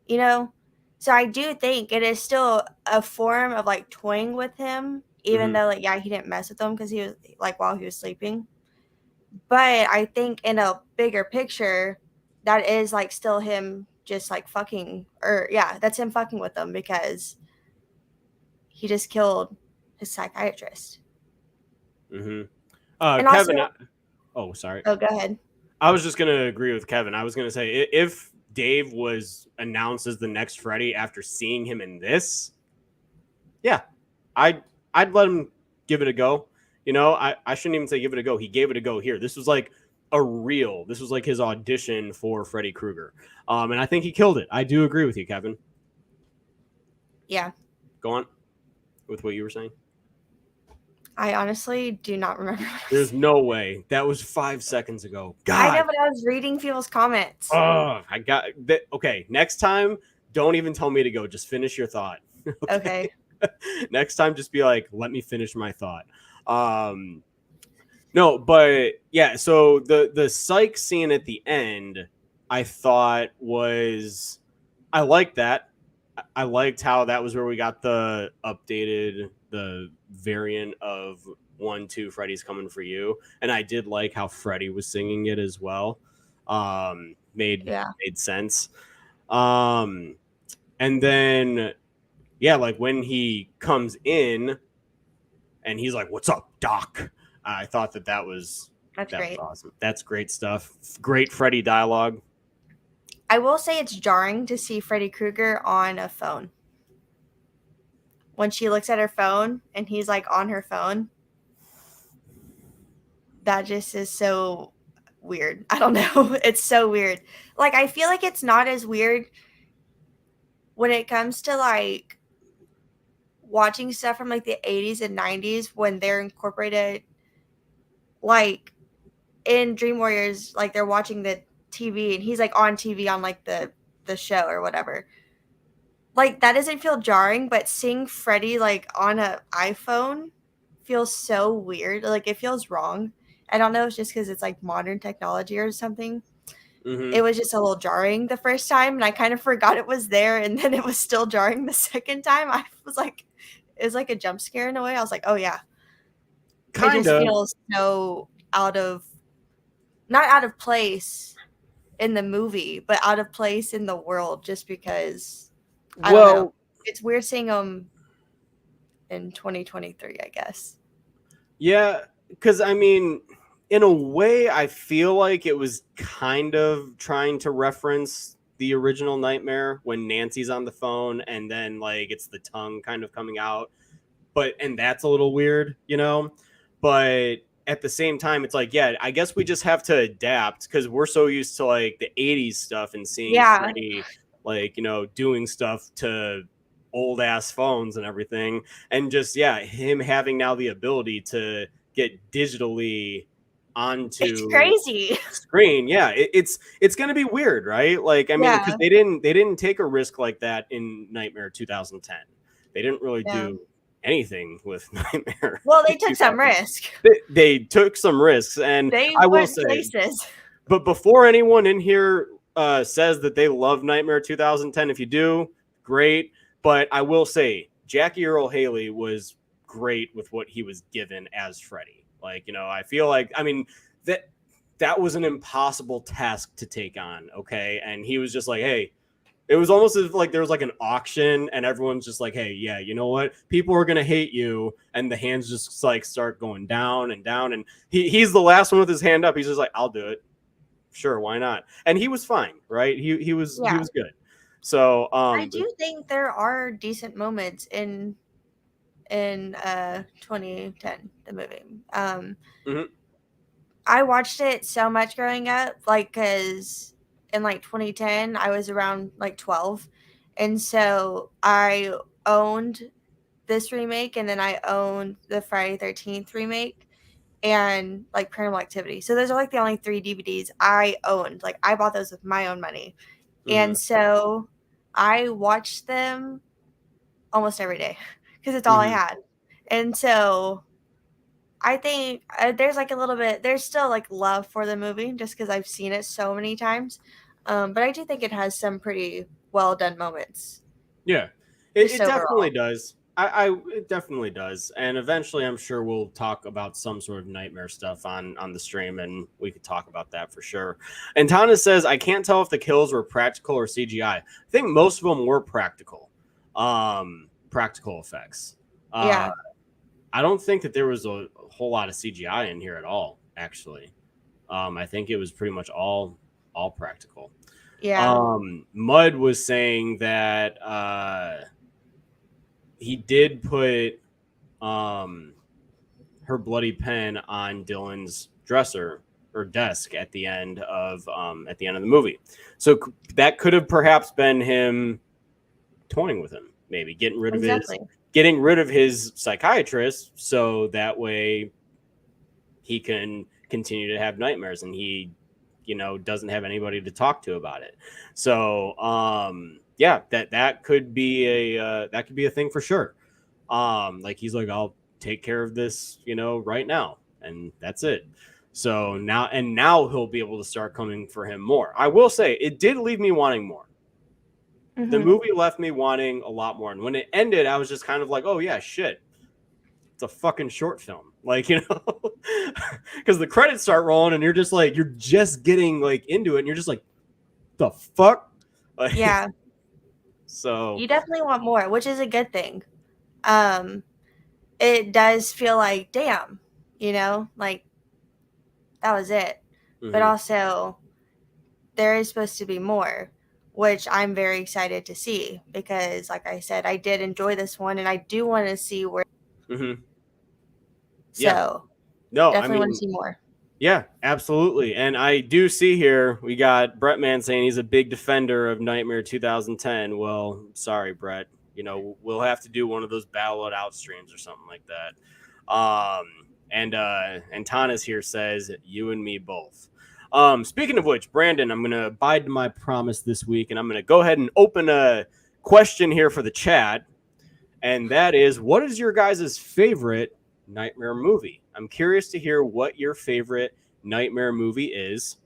So I do think it is still a form of like toying with him, even though he didn't mess with him because he was like while he was sleeping. But I think in a bigger picture, that is like still him just like fucking, or yeah, that's him fucking with them because he just killed his psychiatrist. Mm-hmm. And Kevin, also, sorry. Oh, go ahead. I was just gonna agree with Kevin. I was gonna say if Dave was announced as the next Freddy after seeing him in this, yeah, I'd let him give it a go. I shouldn't even say give it a go. He gave it a go here. This was like this was like his audition for Freddy Krueger. And I think he killed it. I do agree with you, Kevin. Yeah. Go on with what you were saying. I honestly do not remember. There's no way. That was 5 seconds ago. God. I know, but I was reading people's comments. Oh, I got that. Okay, next time, don't even tell me to go. Just finish your thought. Okay. Next time, just be like, let me finish my thought. No, but yeah, so the psych scene at the end, I thought was, I liked that. I liked how that was where we got the variant of 1-2 Freddy's Coming for You. And I did like how Freddy was singing it as well. Made sense. And then, yeah, like when he comes in and he's like, "What's up, Doc?" I thought that was great. Was awesome. That's great stuff. Great Freddy dialogue. I will say it's jarring to see Freddy Krueger on a phone. When she looks at her phone and he's like on her phone, that just is so weird. I don't know. It's so weird. Like, I feel like it's not as weird when it comes to like watching stuff from like the 80s and 90s when they're incorporated, like in Dream Warriors, like they're watching the TV and he's like on TV on like the show or whatever. Like, that doesn't feel jarring, but seeing Freddy like on an iPhone feels so weird. Like, it feels wrong. I don't know if it's just because it's like modern technology or something. Mm-hmm. It was just a little jarring the first time, and I kind of forgot it was there, and then it was still jarring the second time. I was like, it was like a jump scare in a way. I was like, oh yeah. Kind it just feels so not out of place in the movie, but out of place in the world just because I don't know. It's weird seeing them in 2023, I guess. Yeah, because I mean, in a way, I feel like it was kind of trying to reference the original Nightmare when Nancy's on the phone and then like it's the tongue kind of coming out. And that's a little weird, But at the same time, it's like, yeah, I guess we just have to adapt because we're so used to like the 80s stuff and seeing Freddy, like, doing stuff to old ass phones and everything. And just, him having now the ability to get digitally onto crazy screen. Yeah, it's going to be weird, right? Like, I mean, because they didn't take a risk like that in Nightmare 2010. They didn't really do anything with Nightmare. Well, they took some risk. They took some risks, and I will say, places. But before anyone in here says that they love Nightmare 2010, if you do, great. But I will say, Jackie Earle Haley was great with what he was given as Freddy. Like, you know, I feel like, I mean, that was an impossible task to take on. Okay. And he was just like, hey, it was almost as if like there was like an auction and everyone's just like, hey, yeah, you know what? People are going to hate you. And the hands just like start going down and down. And he's the last one with his hand up. He's just like, I'll do it. Sure. Why not? And he was fine. Right. He was good. So I do think there are decent moments in 2010, the movie. I watched it so much growing up, like, because in like 2010 I was around like 12, and so I owned this remake, and then I owned the Friday 13th remake and like Paranormal Activity. So those are like the only 3 DVDs I owned. Like, I bought those with my own money. And so I watched them almost every day because it's all I had. And so I think there's like a little bit, there's still like love for the movie just because I've seen it so many times. But I do think it has some pretty well done moments. Yeah, it definitely does. It definitely does. And eventually I'm sure we'll talk about some sort of nightmare stuff on the stream, and we could talk about that for sure. And Tana says, I can't tell if the kills were practical or CGI. I think most of them were practical effects. Yeah. I don't think that there was a whole lot of CGI in here at all, actually. I think it was pretty much all practical. Yeah. Mud was saying that he did put her bloody pen on Dylan's dresser or desk at the end of the movie. So that could have perhaps been him toying with him, maybe getting rid of his psychiatrist, so that way he can continue to have nightmares and he, you know, doesn't have anybody to talk to about it. So yeah, that could be a thing for sure. Like, he's like, I'll take care of this, you know, right now, and that's it. So now he'll be able to start coming for him more. I will say it did leave me wanting more. The movie left me wanting a lot more. And when it ended, I was just kind of like, oh yeah, shit. It's a fucking short film. Like, you know, because the credits start rolling and you're just like, you're just getting like into it. And you're just like, the fuck? Like, yeah. So you definitely want more, which is a good thing. It does feel like, damn, you know, like that was it. But also there is supposed to be more, which I'm very excited to see because, like I said, I did enjoy this one and I do want to see where. So definitely want to see more. Yeah, absolutely. And I do see here we got Brett Man saying he's a big defender of Nightmare 2010. Well, sorry, Brett. You know, we'll have to do one of those Battle It Out streams or something like that. And Tana's here says, you and me both. Speaking of which, Brandon, I'm going to abide to my promise this week, and I'm going to go ahead and open a question here for the chat. And that is, what is your guys' favorite nightmare movie? I'm curious to hear what your favorite nightmare movie is.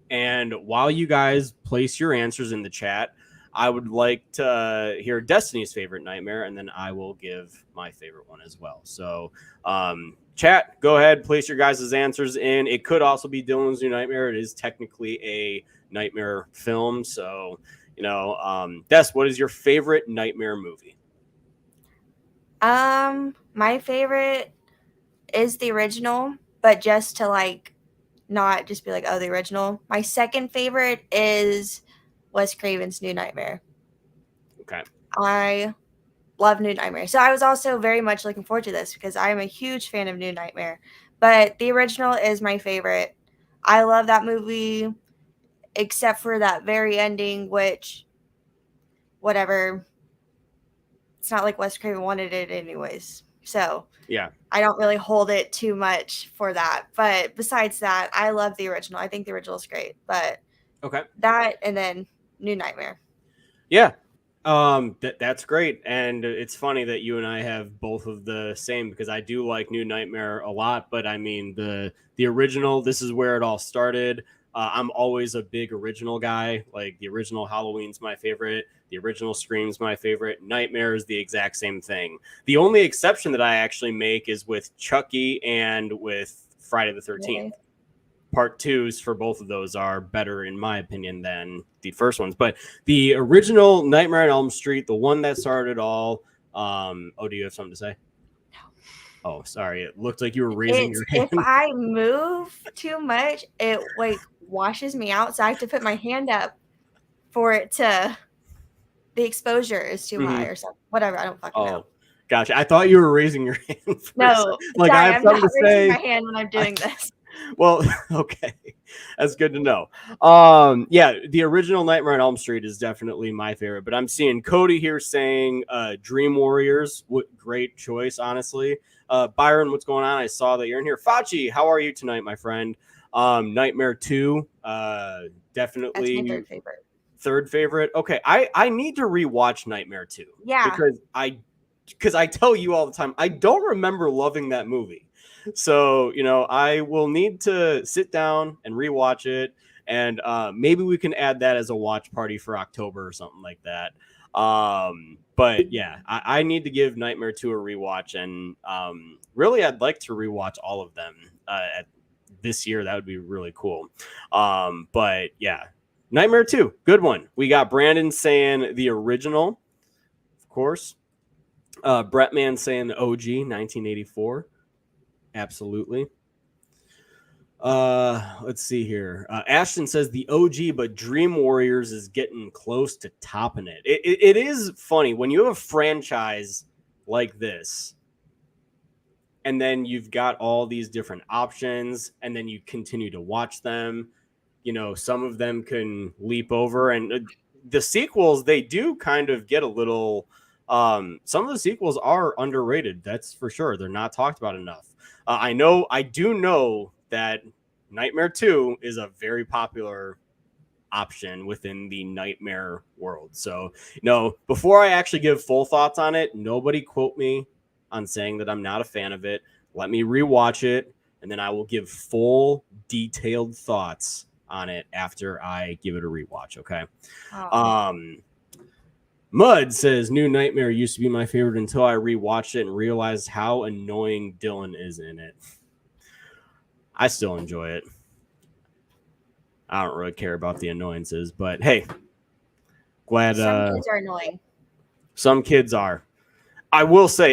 And while you guys place your answers in the chat, I would like to hear Destiny's favorite nightmare, and then I will give my favorite one as well. So, chat, go ahead, place your guys' answers in. It could also be Dylan's New Nightmare. It is technically a nightmare film. So, you know, Des, what is your favorite nightmare movie? My favorite is the original, but just to like not just be like, oh, the original. My second favorite is Wes Craven's New Nightmare. Okay. I love New Nightmare. So I was also very much looking forward to this because I'm a huge fan of New Nightmare. But the original is my favorite. I love that movie, except for that very ending, which, whatever. It's not like Wes Craven wanted it anyways. So yeah, I don't really hold it too much for that. But besides that, I love the original. I think the original is great. But okay, that and then New Nightmare. Yeah. That's great. And it's funny that you and I have both of the same, because I do like New Nightmare a lot, but I mean the original, this is where it all started. I'm always a big original guy. Like the original Halloween's my favorite. The original Scream's my favorite. Nightmare is the exact same thing. The only exception that I actually make is with Chucky and with Friday the 13th. Really? Part 2s for both of those are better, in my opinion, than the first ones. But the original Nightmare on Elm Street, the one that started it all. Do you have something to say? Oh, sorry. It looked like you were raising your hand. If I move too much, it like washes me out. So I have to put my hand up for it to. The exposure is too high or something. Whatever. I don't fucking know. Gotcha. I thought you were raising your hand. No, like sorry, I have I'm something not to raising say. my hand when I'm doing this. Well, okay. That's good to know. Yeah, the original Nightmare on Elm Street is definitely my favorite, but I'm seeing Cody here saying Dream Warriors. What great choice, honestly. Byron, what's going on? I saw that you're in here. Fauci, how are you tonight, my friend? Nightmare 2, definitely. That's my third favorite. Third favorite. Okay, I need to rewatch Nightmare 2. Yeah. Because I tell you all the time, I don't remember loving that movie. So, I will need to sit down and rewatch it. And maybe we can add that as a watch party for October or something like that. But yeah, I need to give Nightmare 2 a rewatch. And really, I'd like to rewatch all of them this year. That would be really cool. But yeah, Nightmare 2, good one. We got Brandon saying the original, of course. Brettman saying the OG, 1984. Absolutely. Let's see here. Ashton says the OG, but Dream Warriors is getting close to topping it. It is funny when you have a franchise like this, and then you've got all these different options, and then you continue to watch them. Some of them can leap over, and the sequels, they do kind of get a little. Some of the sequels are underrated. That's for sure. They're not talked about enough. I do know that Nightmare 2 is a very popular option within the Nightmare world. So, before I actually give full thoughts on it, nobody quote me on saying that I'm not a fan of it. Let me rewatch it, and then I will give full, detailed thoughts on it after I give it a rewatch, okay? Mud says, New Nightmare used to be my favorite until I rewatched it and realized how annoying Dylan is in it. I still enjoy it. I don't really care about the annoyances, but hey, glad. Some kids are annoying. Some kids are. I will say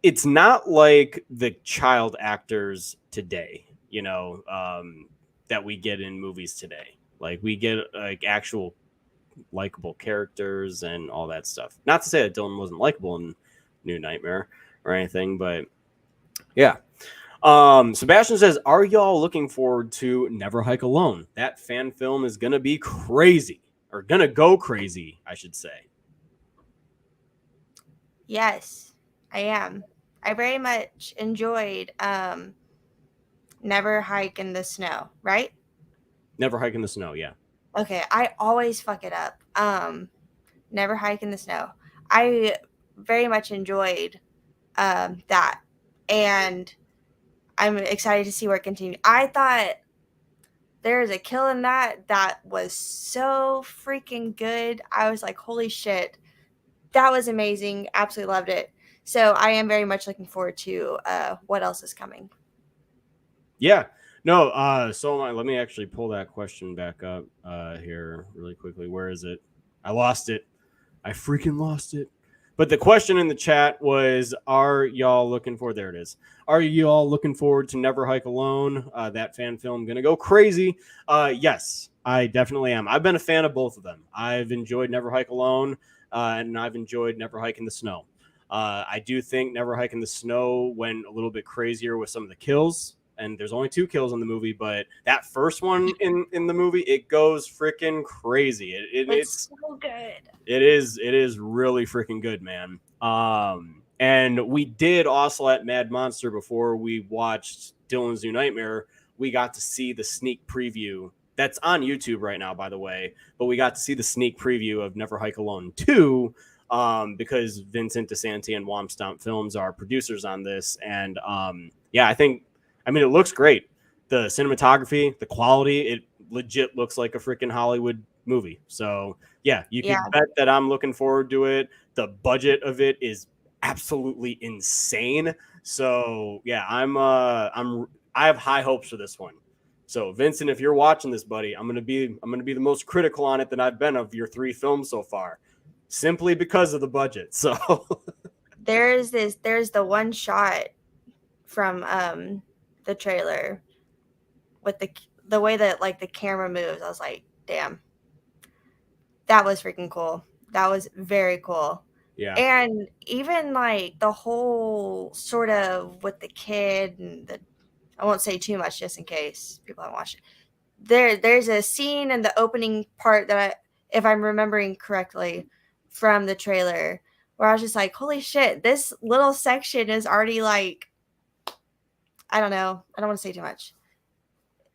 it's not like the child actors today, that we get in movies today. Like we get like actual likable characters and all that stuff. Not to say that Dylan wasn't likable in New Nightmare or anything, but yeah. Sebastian says, are y'all looking forward to Never Hike Alone? That fan film is gonna be crazy, or gonna go crazy, I should say. Yes, I am. I very much enjoyed Never Hike in the Snow, right? Never Hike in the Snow, yeah. Okay, I always fuck it up. Never Hike in the Snow. I very much enjoyed that, and I'm excited to see where it continues. I thought there is a kill in that was so freaking good. I was like, holy shit, that was amazing. Absolutely loved it. So I am very much looking forward to what else is coming. Yeah. No, so let me actually pull that question back up here really quickly. Where is it? I lost it. I freaking lost it. But the question in the chat was, are y'all looking for, there it is. Are you all looking forward to Never Hike Alone? That fan film going to go crazy. Yes, I definitely am. I've been a fan of both of them. I've enjoyed Never Hike Alone, and I've enjoyed Never Hike in the Snow. I do think Never Hike in the Snow went a little bit crazier with some of the kills. And there's only 2 kills in the movie, but that first one in the movie, it goes freaking crazy. It's so good. It is really freaking good, man. And we did also at Mad Monster, before we watched Dylan's New Nightmare, we got to see the sneak preview. That's on YouTube right now, by the way. But we got to see the sneak preview of Never Hike Alone 2, because Vincent DeSanti and Womp Films are producers on this. And yeah, I mean, it looks great. The cinematography, the quality, legit looks like a freaking Hollywood movie. So yeah, you can Yeah. bet that I'm looking forward to it. The budget of it is absolutely insane. So yeah, I have high hopes for this one. So Vincent, if you're watching this, buddy, I'm gonna be the most critical on it that I've been of your 3 films so far, simply because of the budget. So There's the one shot from the trailer with the way that like the camera moves. I was like, damn, that was freaking cool. That was very cool. yeah, And even like the whole sort of with the kid and the, I won't say too much just in case people haven't watched it. There's a scene in the opening part that if I'm remembering correctly from the trailer, where I was just like, holy shit, this little section is already like, I don't know. I don't want to say too much.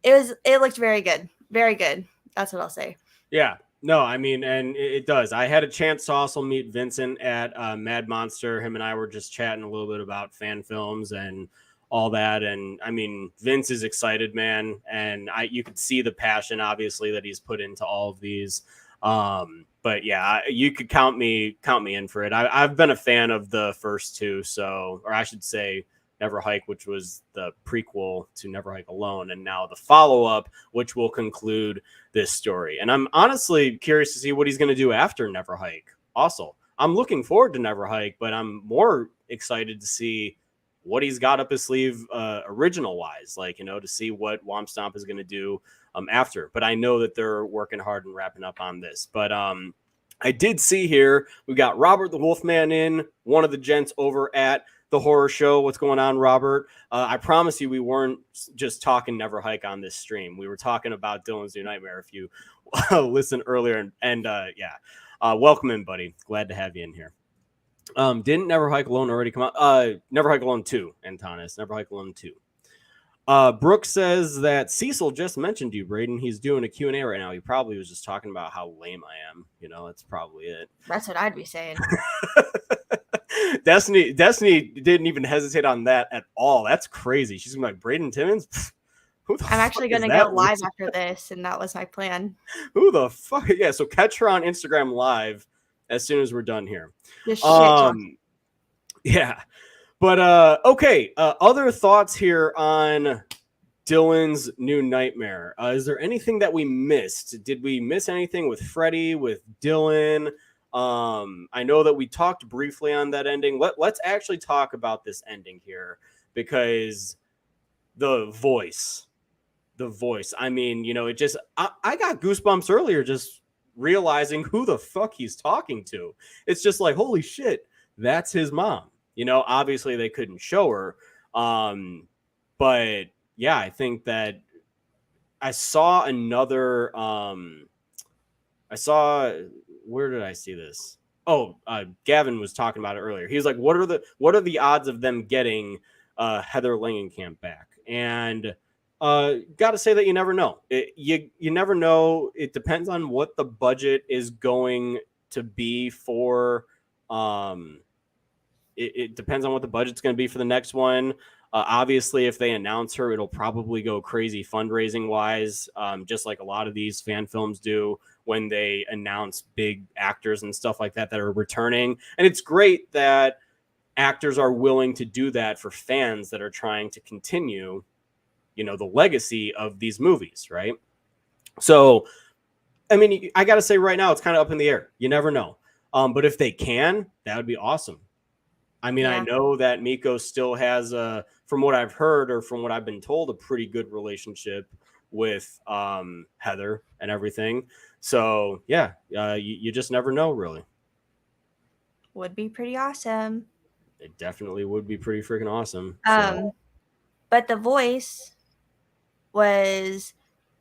It looked very good. Very good. That's what I'll say. yeah. No, I mean, and it does. I had a chance to also meet Vincent at Mad Monster. Him and I were just chatting a little bit about fan films and all that. And I mean, Vince is excited, man. And you could see the passion, obviously, that he's put into all of these. But yeah, you could count me in for it. I've been a fan of the first 2, so, or I should say, Never Hike, which was the prequel to Never Hike Alone, and now the follow-up, which will conclude this story. And I'm honestly curious to see what he's going to do after Never Hike. Also, I'm looking forward to Never Hike, but I'm more excited to see what he's got up his sleeve original-wise, like, you know, to see what Womp Stomp is going to do after. But I know that they're working hard and wrapping up on this. But I did see here, we got Robert the Wolfman in, one of the gents over at the horror show. What's going on, Robert? I promise you we weren't just talking Never Hike on this stream. We were talking about Dylan's New Nightmare if you listen earlier. And welcome in, buddy. Glad to have you in here. Didn't Never Hike Alone already come out? Never Hike Alone 2, Antanas. Never Hike Alone 2. Brooke says that Cecil just mentioned you, Braden. He's doing a Q&A right now. He probably was just talking about how lame I am. You know, that's probably it. That's what I'd be saying. Destiny didn't even hesitate on that at all. That's crazy. She's gonna be like, Braden Timmons? Who the I'm actually fuck going is to go that? live after this, and that was my plan. Who the fuck? Yeah, so catch her on Instagram live as soon as we're done here. Just shit talk. Yeah. But okay, other thoughts here on Dylan's New Nightmare. Is there anything that we missed? Did we miss anything with Freddy, with Dylan? I know that we talked briefly on that ending. Let's actually talk about this ending here, because the voice. I mean, you know, it just, I got goosebumps earlier just realizing who the fuck he's talking to. It's just like, holy shit, that's his mom. You know, obviously they couldn't show her. But yeah, I think that I saw another, where did I see this? Oh, Gavin was talking about it earlier. He was like, what are the odds of them getting Heather Langenkamp back? And got to say that you never know. You never know. It depends on what the budget is going to be for. It depends on what the budget's going to be for the next one. Obviously, if they announce her, it'll probably go crazy fundraising wise, just like a lot of these fan films do when they announce big actors and stuff like that are returning. And it's great that actors are willing to do that for fans that are trying to continue, you know, the legacy of these movies, right? So, I mean, I got to say right now, it's kind of up in the air. You never know. But if they can, that would be awesome. I mean, yeah. I know that Miko still has, from what I've heard or from what I've been told, a pretty good relationship with Heather and everything. So, yeah, you just never know, really. Would be pretty awesome. It definitely would be pretty freaking awesome. But the voice was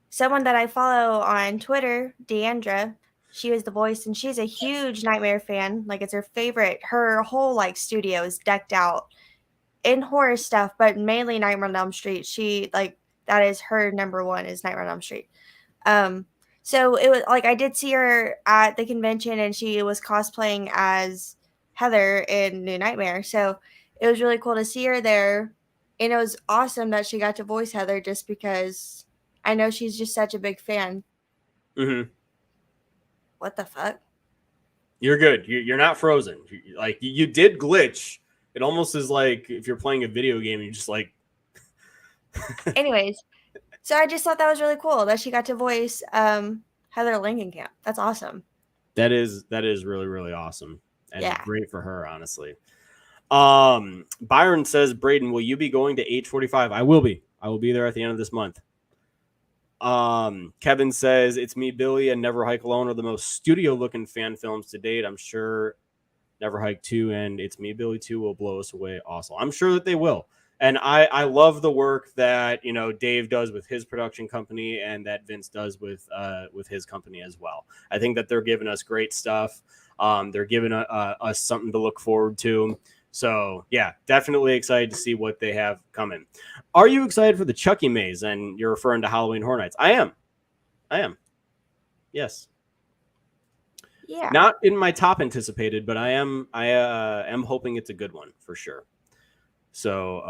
someone that I follow on Twitter, Deandra. She was the voice, and she's a huge Nightmare fan. Like, it's her favorite. Her whole, like, studio is decked out in horror stuff, but mainly Nightmare on Elm Street. She, like, that is her number one, is Nightmare on Elm Street. So it was, like, I did see her at the convention, and she was cosplaying as Heather in New Nightmare. So it was really cool to see her there. And it was awesome that she got to voice Heather, just because I know she's just such a big fan. Mm-hmm. What the fuck? You're good. You're not frozen. Like you did glitch. It almost is like if you're playing a video game, you just like. Anyways, so I just thought that was really cool that she got to voice Heather Langenkamp. That's awesome. That is really, really awesome. And Yeah. great for her, honestly. Byron says, Braden, will you be going to H45? I will be. I will be there at the end of this month. Kevin says, it's Me, Billy, and Never Hike Alone are the most studio-looking fan films to date. I'm sure Never Hike 2 and It's Me, Billy 2 will blow us away. Also, I'm sure that they will. And I love the work that, you know, Dave does with his production company and that Vince does with his company as well. I think that they're giving us great stuff. They're giving us something to look forward to. So, yeah, definitely excited to see what they have coming. Are you excited for the Chucky maze? And you're referring to Halloween Horror Nights. I am. Yes. Yeah. Not in my top anticipated, but I am hoping it's a good one for sure. So,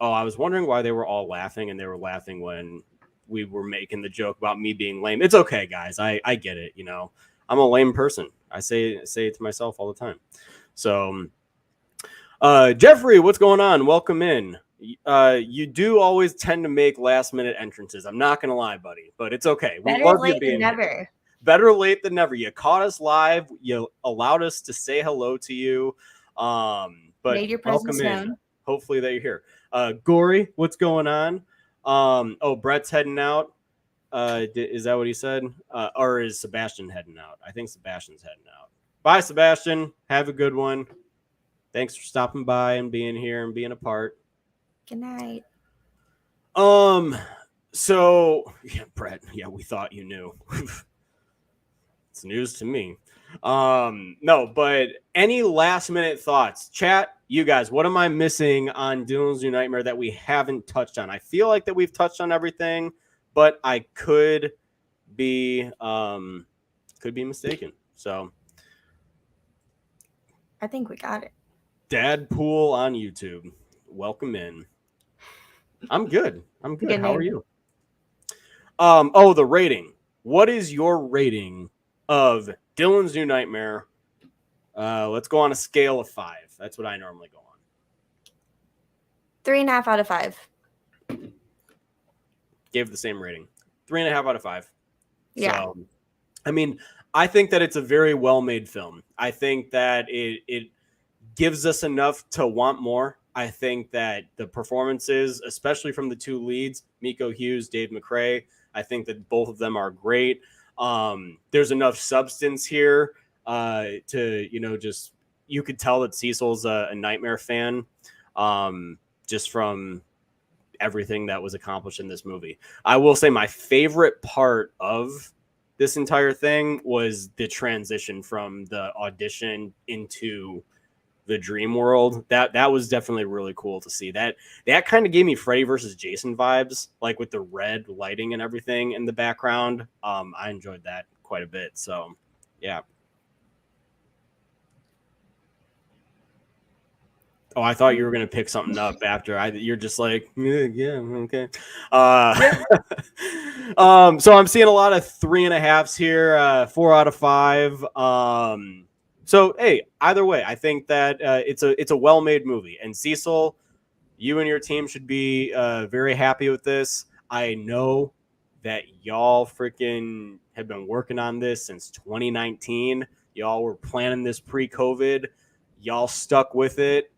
I was wondering why they were all laughing, and they were laughing when we were making the joke about me being lame. It's okay, guys. I get it. You know, I'm a lame person. I say it to myself all the time. So, Jeffrey, what's going on? Welcome in. You do always tend to make last minute entrances. I'm not gonna lie, buddy, but it's okay. We Better love late you being than never. here. Better late than never. You caught us live. You allowed us to say hello to you. But Made your presence welcome in. known. Hopefully that you're here. Gory, what's going on? Brett's heading out. Is that what he said? Or is Sebastian heading out? I think Sebastian's heading out. Bye, Sebastian. Have a good one. Thanks for stopping by and being here and being a part. Good night. So yeah, Brett. Yeah, we thought you knew. It's news to me. No, but any last minute thoughts? Chat, you guys, what am I missing on Dylan's New Nightmare that we haven't touched on? I feel like that we've touched on everything, but I could be mistaken. So I think we got it. Dadpool on YouTube. Welcome in. I'm good. Good How name. are you? The rating. What is your rating of Dylan's New Nightmare? Let's go on a scale of 5. That's what I normally go on. 3.5 out of 5. Gave the same rating. 3.5 out of 5. Yeah. So, I mean, I think that it's a very well-made film. I think that it gives us enough to want more. I think that the performances, especially from the two leads, Miko Hughes, Dave McRae, I think that both of them are great. There's enough substance here to, you know, just you could tell that Cecil's a Nightmare fan just from everything that was accomplished in this movie. I will say my favorite part of this entire thing was the transition from the audition into the dream world. That was definitely really cool to see. That kind of gave me Freddy versus Jason vibes, like with the red lighting and everything in the background. I enjoyed that quite a bit. So yeah. Oh, I thought you were going to pick something up after you're just like, yeah, okay. So I'm seeing a lot of 3.5s here, 4 out of 5. So, hey, either way, I think that it's a well-made movie. And Cecil, you and your team should be very happy with this. I know that y'all freaking have been working on this since 2019. Y'all were planning this pre-COVID. Y'all stuck with it.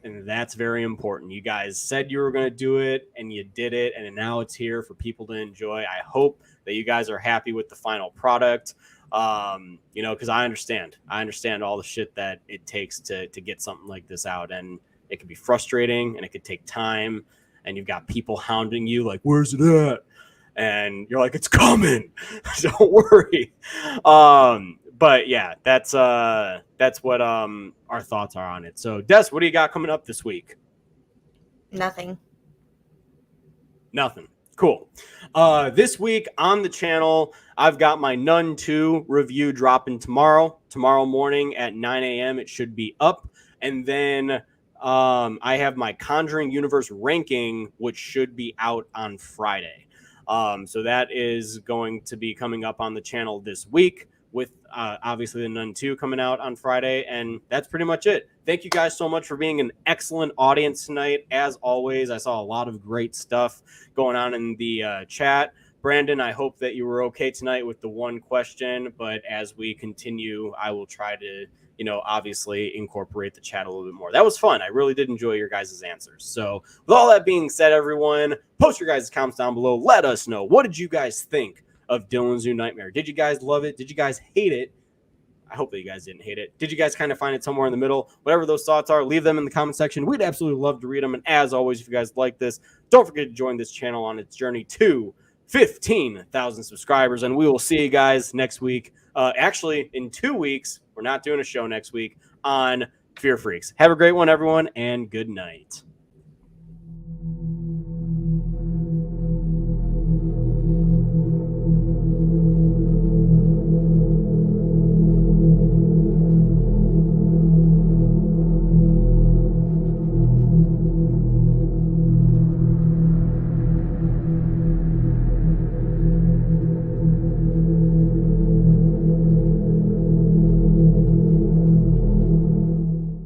And that's very important. You guys said you were going to do it, and you did it, and now it's here for people to enjoy. I hope that you guys are happy with the final product. You know, because I understand all the shit that it takes to get something like this out, and it can be frustrating, and it could take time, and you've got people hounding you like, "Where's it at?" And you're like, "It's coming, don't worry." But yeah, that's what our thoughts are on it. So, Des, what do you got coming up this week? Nothing. Cool. This week on the channel, I've got my Nun 2 review dropping tomorrow morning at 9 a.m. It should be up. And then I have my Conjuring Universe ranking, which should be out on Friday. So that is going to be coming up on the channel this week, with obviously the Nun 2 coming out on Friday. And that's pretty much it. Thank you guys so much for being an excellent audience tonight. As always, I saw a lot of great stuff going on in the chat. Brandon, I hope that you were okay tonight with the one question, but as we continue, I will try to, obviously incorporate the chat a little bit more. That was fun. I really did enjoy your guys' answers. So with all that being said, everyone, post your guys' comments down below. Let us know. What did you guys think of Dylan's New Nightmare? Did you guys love it? Did you guys hate it? I hope that you guys didn't hate it. Did you guys kind of find it somewhere in the middle? Whatever those thoughts are, leave them in the comment section. We'd absolutely love to read them. And as always, if you guys like this, don't forget to join this channel on its journey to 15,000 subscribers. And we will see you guys next week. Actually, in 2 weeks, we're not doing a show next week on Fear Freaks. Have a great one, everyone, and good night.